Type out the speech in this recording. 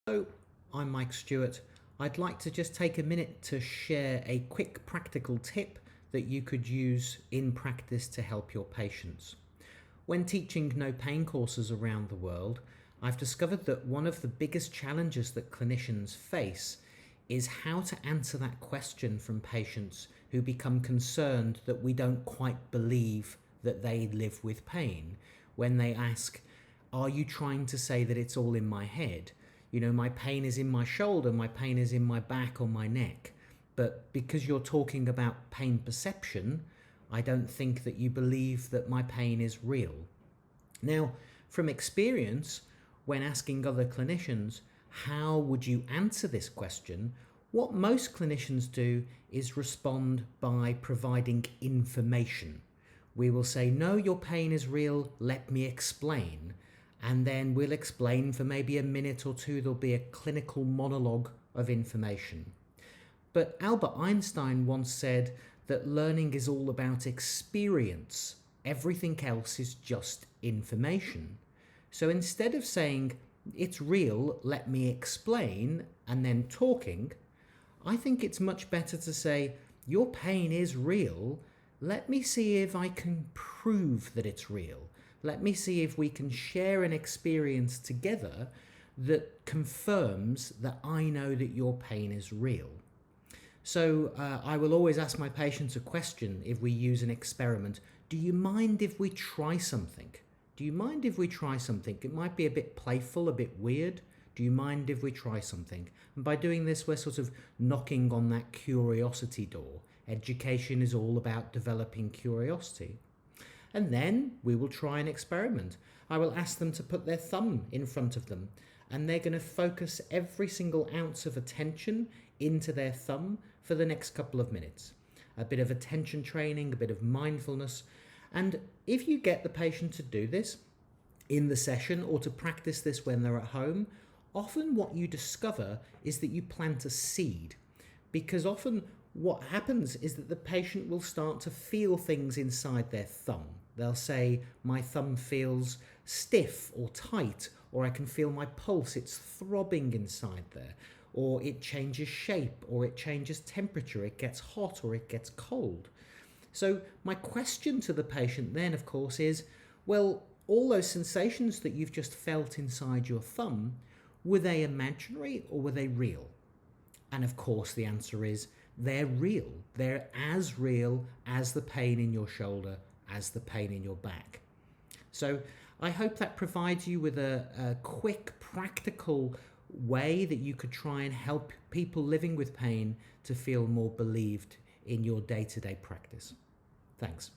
So, I'm Mike Stewart. I'd like to just take a minute to share a quick practical tip that you could use in practice to help your patients. When teaching no pain courses around the world, I've discovered that one of the biggest challenges that clinicians face is how to answer that question from patients who become concerned that we don't quite believe that they live with pain. When they ask, "Are you trying to say that it's all in my head? You know, my pain is in my shoulder, my pain is in my back or my neck. But because you're talking about pain perception, I don't think that you believe that my pain is real." Now, from experience, when asking other clinicians, how would you answer this question? What most clinicians do is respond by providing information. We will say, "No, your pain is real, let me explain." And then we'll explain for maybe a minute or two. There'll be a clinical monologue of information. But Albert Einstein once said that learning is all about experience. Everything else is just information. So instead of saying, "It's real, let me explain," and then talking, I think it's much better to say, "Your pain is real. Let me see if I can prove that it's real. Let me see if we can share an experience together that confirms that I know that your pain is real." So I will always ask my patients a question if we use an experiment. Do you mind if we try something? Do you mind if we try something? It might be a bit playful, a bit weird. Do you mind if we try something? And by doing this, we're sort of knocking on that curiosity door. Education is all about developing curiosity. And then we will try an experiment. I will ask them to put their thumb in front of them, and they're going to focus every single ounce of attention into their thumb for the next couple of minutes. A bit of attention training, a bit of mindfulness. And if you get the patient to do this in the session or to practice this when they're at home, often what you discover is that you plant a seed. Because often what happens is that the patient will start to feel things inside their thumb. They'll say, "My thumb feels stiff or tight," or "I can feel my pulse, it's throbbing inside there," or "it changes shape," or "it changes temperature, it gets hot or it gets cold." So my question to the patient then, of course, is, well, all those sensations that you've just felt inside your thumb, were they imaginary or were they real? And of course the answer is, they're real. They're as real as the pain in your shoulder, as the pain in your back. So I hope that provides you with a quick, practical way that you could try and help people living with pain to feel more believed in your day-to-day practice. Thanks.